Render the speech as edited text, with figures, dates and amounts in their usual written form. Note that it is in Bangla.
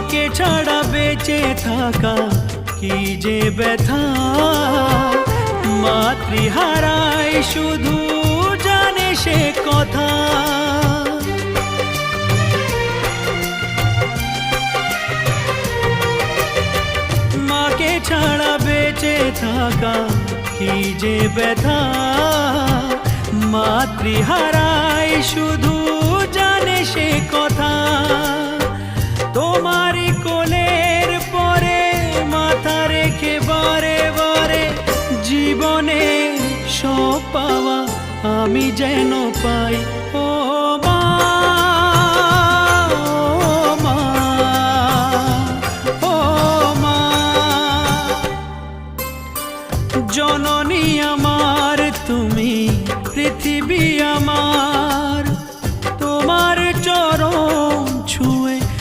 মাকে ছাড়া বেঁচে থাকা কি যে ব্যথা, মাতৃহারাই শুধু জানে সে কথা। মাকে ছাড়া বেঁচে থাকা কি যে ব্যথা, মাতৃহারাই শুধু জানে সে কথা। তোমারই কোলের পরে মাথা রেখে বারে বারে জীবনে সব পাওয়া আমি যেন পাই।